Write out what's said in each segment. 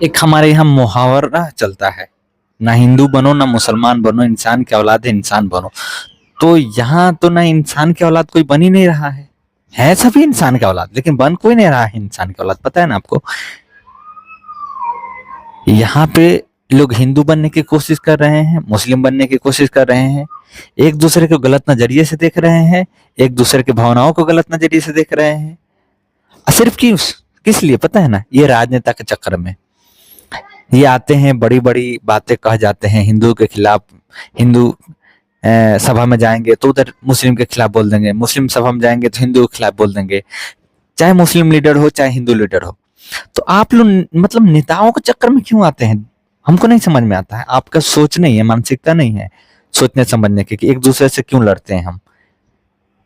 एक हमारे यहाँ मुहावरा चलता है, ना हिंदू बनो ना मुसलमान बनो, इंसान की औलाद है इंसान बनो। तो यहाँ तो ना इंसान की औलाद कोई बन ही नहीं रहा है सभी इंसान की औलाद, लेकिन बन कोई नहीं रहा है इंसान की औलाद। पता है ना आपको, यहाँ पे लोग हिंदू बनने की कोशिश कर रहे हैं, मुस्लिम बनने की कोशिश कर रहे हैं, एक दूसरे को गलत नजरिए से देख रहे हैं, एक दूसरे की भावनाओं को गलत नजरिए से देख रहे हैं। सिर्फ किस लिए पता है ना, ये राजनेता के चक्कर में। ये आते हैं, बड़ी बड़ी बातें कह जाते हैं हिंदू के खिलाफ। हिंदू सभा में जाएंगे तो उधर मुस्लिम के खिलाफ बोल देंगे, मुस्लिम सभा में जाएंगे तो हिंदू के खिलाफ बोल देंगे, चाहे मुस्लिम लीडर हो चाहे हिंदू लीडर हो। तो आप लोग मतलब नेताओं के चक्कर में क्यों आते हैं, हमको नहीं समझ में आता है। आपका सोच नहीं है, मानसिकता नहीं है सोचने समझने की कि एक दूसरे से क्यों लड़ते हैं। हम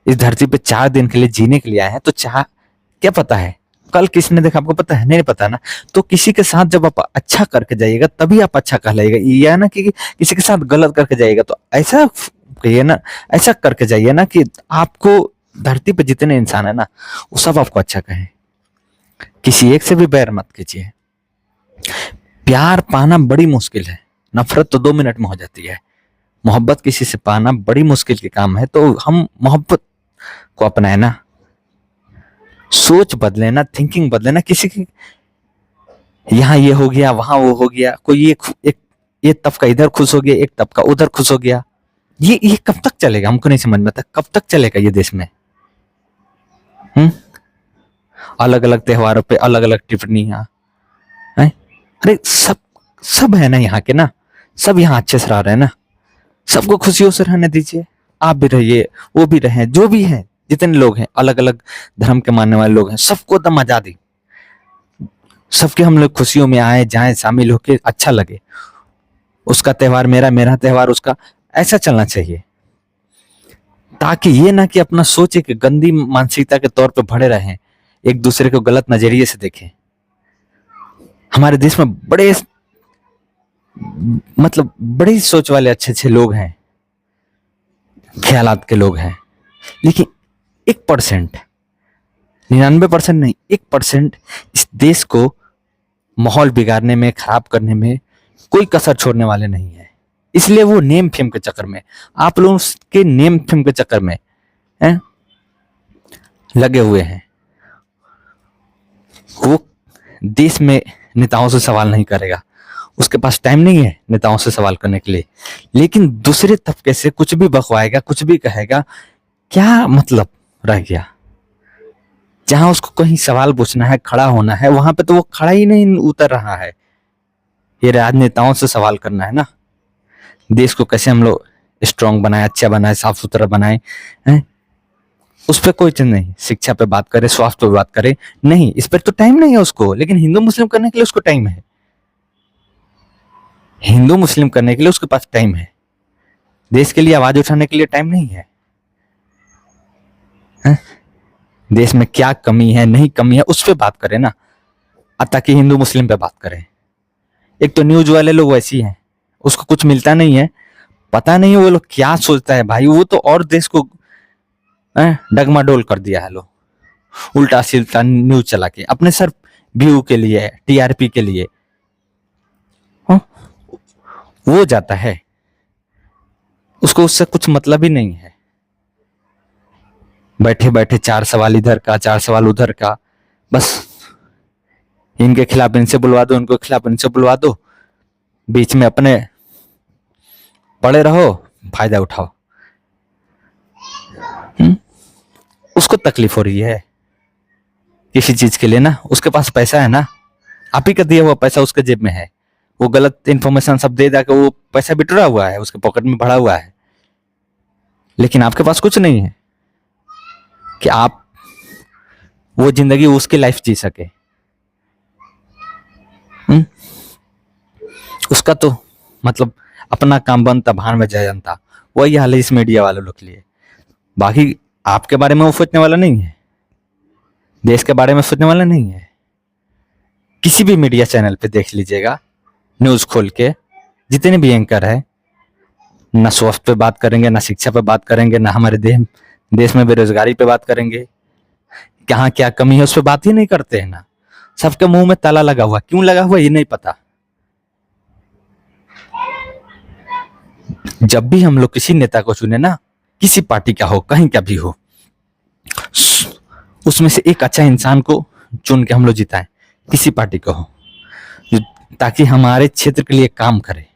इस धरती पे 4 दिन के लिए जीने के लिए आए हैं, तो क्या पता है कल किसने देखा, आपको पता है? नहीं पता ना। तो किसी के साथ जब आप अच्छा करके जाइएगा तभी आप अच्छा कहलाइएगा। यह ना कि किसी के साथ गलत करके जाइएगा तो ऐसा कहिए ना, ऐसा करके जाइए ना कि आपको धरती पे जितने इंसान है ना वो सब आपको अच्छा कहें। किसी एक से भी बैर मत कीजिए। प्यार पाना बड़ी मुश्किल है, नफरत तो 2 मिनट में हो जाती है। मोहब्बत किसी से पाना बड़ी मुश्किल के काम है। तो हम मोहब्बत को अपनाए ना, सोच बदले ना, थिंकिंग बदले ना। किसी की यहाँ ये हो गया वहां वो हो गया, कोई ये तबका इधर खुश हो गया, एक तबका उधर खुश हो गया। ये कब तक चलेगा, हमको नहीं समझ में आता कब तक चलेगा ये देश में। अलग अलग त्योहारों पे अलग अलग टिप्पणियां। अरे सब है ना यहाँ के ना, सब यहाँ अच्छे से रह रहे हैं ना, सबको खुशियों से रहने दीजिए। आप भी रहिए, वो भी रहे, जो भी है, जितने लोग हैं, अलग अलग धर्म के मानने वाले लोग हैं, सबको दम आजादी। सबके हम लोग खुशियों में आए जाएं, शामिल होके अच्छा लगे। उसका त्योहार मेरा, मेरा त्योहार उसका, ऐसा चलना चाहिए। ताकि ये ना कि अपना सोच एक गंदी मानसिकता के तौर पे भरे रहें, एक दूसरे को गलत नजरिए से देखें। हमारे देश में बड़ी सोच वाले अच्छे अच्छे लोग हैं, ख्यालात के लोग हैं, लेकिन 1%, 99% नहीं, 1% इस देश को माहौल बिगाड़ने में, खराब करने में कोई कसर छोड़ने वाले नहीं है। इसलिए वो नेम फेम के चक्कर में, आप लोग के नेम फेम के चक्कर में लगे हुए हैं। वो देश में नेताओं से सवाल नहीं करेगा, उसके पास टाइम नहीं है नेताओं से सवाल करने के लिए, लेकिन दूसरे तबके से कुछ भी बकवाएगा, कुछ भी कहेगा। क्या मतलब रह गया? जहां उसको कहीं सवाल पूछना है, खड़ा होना है, वहां पे तो वो खड़ा ही नहीं उतर रहा है। ये राजनेताओं से सवाल करना है ना, देश को कैसे हम लोग स्ट्रांग बनाए, अच्छा बनाए, साफ सुथरा बनाए, उस पर कोई चीज नहीं। शिक्षा पे बात करे, स्वास्थ्य पे बात करे, नहीं, इस पर तो टाइम नहीं है उसको। लेकिन हिंदू मुस्लिम करने के लिए उसको टाइम है, हिंदू मुस्लिम करने के लिए उसके पास टाइम है। देश के लिए आवाज उठाने के लिए टाइम नहीं है। देश में क्या कमी है, नहीं कमी है, उस पर बात करें ना, ताकि हिंदू मुस्लिम पे बात करें। एक तो न्यूज वाले लोग वैसी हैं, उसको कुछ मिलता नहीं है, पता नहीं वो लोग क्या सोचता है भाई। वो तो और देश को डगमाडोल कर दिया है, लोग उल्टा सील्टा न्यूज चला के अपने सर व्यू के लिए, टीआरपी के लिए वो जाता है, उसको उससे कुछ मतलब ही नहीं है। बैठे बैठे 4 सवाल इधर का, 4 सवाल उधर का, बस इनके खिलाफ इनसे बुलवा दो, इनके खिलाफ इनसे बुलवा दो, बीच में अपने पड़े रहो, फायदा उठाओ। उसको तकलीफ हो रही है किसी चीज के लिए ना, उसके पास पैसा है ना, आप ही का दिया हुआ पैसा उसके जेब में है। वो गलत इंफॉर्मेशन सब दे के वो पैसा बिटोरा हुआ है, उसके पॉकेट में भरा हुआ है, लेकिन आपके पास कुछ नहीं है कि आप वो जिंदगी, उसकी लाइफ जी सके। उसका तो मतलब अपना काम बनता, भाड़ में जय जनता। वही हाल है इस मीडिया वाले लोग के लिए। बाकी आपके बारे में वो सोचने वाला नहीं है, देश के बारे में सोचने वाला नहीं है। किसी भी मीडिया चैनल पे देख लीजिएगा, न्यूज खोल के, जितने भी एंकर है, ना स्वास्थ्य पे बात करेंगे, ना शिक्षा पे बात करेंगे, ना हमारे देश में बेरोजगारी पे बात करेंगे, कहाँ क्या कमी है उस पर बात ही नहीं करते हैं ना। सबके मुंह में ताला लगा हुआ, क्यों लगा हुआ ये नहीं पता। जब भी हम लोग किसी नेता को चुने ना, किसी पार्टी का हो, कहीं का भी हो, उसमें से एक अच्छा इंसान को चुन के हम लोग जिताएं, किसी पार्टी को हो, ताकि हमारे क्षेत्र के लिए काम करे।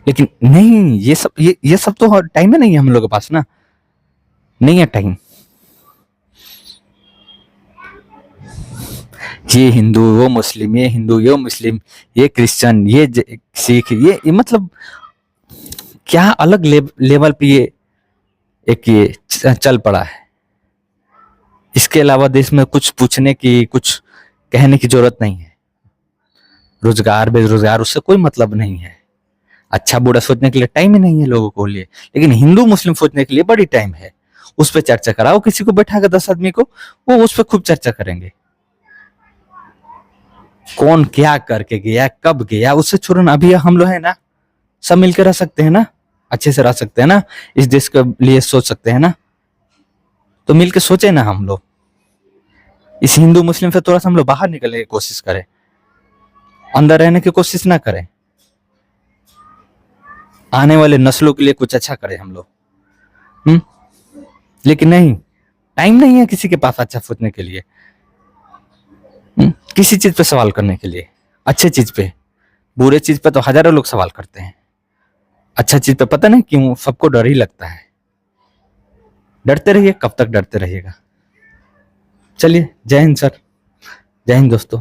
लेकिन नहीं, ये सब तो टाइम है नहीं है हम लोग के पास ना, नहीं है टाइम। ये हिंदू वो मुस्लिम, ये हिंदू ये मुस्लिम, ये क्रिश्चियन ये सिख, ये मतलब क्या अलग लेवल पे ये एक ये चल पड़ा है। इसके अलावा देश में कुछ पूछने की, कुछ कहने की जरूरत नहीं है। रोजगार बेरोजगार उससे कोई मतलब नहीं है। अच्छा बुरा सोचने के लिए टाइम ही नहीं है लोगों को लिए, लेकिन हिंदू मुस्लिम सोचने के लिए बड़ी टाइम है। उस पर चर्चा कराओ, किसी को बैठा कर 10 आदमी को, वो उस पर खूब चर्चा करेंगे। कौन क्या करके गया, कब गया, उससे छोड़ो ना। अभी हम लोग है ना, सब मिलकर रह सकते हैं ना, अच्छे से रह सकते हैं ना, इस देश के लिए सोच सकते हैं ना, तो मिलकर सोचे ना हम लोग। इस हिंदू मुस्लिम से थोड़ा सा हम लोग बाहर निकलने की कोशिश करें, अंदर रहने की कोशिश ना करें। आने वाले नस्लों के लिए कुछ अच्छा करें हम लोग। लेकिन नहीं, टाइम नहीं है किसी के पास अच्छा सोचने के लिए, किसी चीज पे सवाल करने के लिए। अच्छे चीज पे, बुरे चीज पे तो हजारों लोग सवाल करते हैं, अच्छा चीज पे पता नहीं क्यों सबको डर ही लगता है। डरते रहिए, कब तक डरते रहिएगा। चलिए, जय हिंद सर, जय हिंद दोस्तों।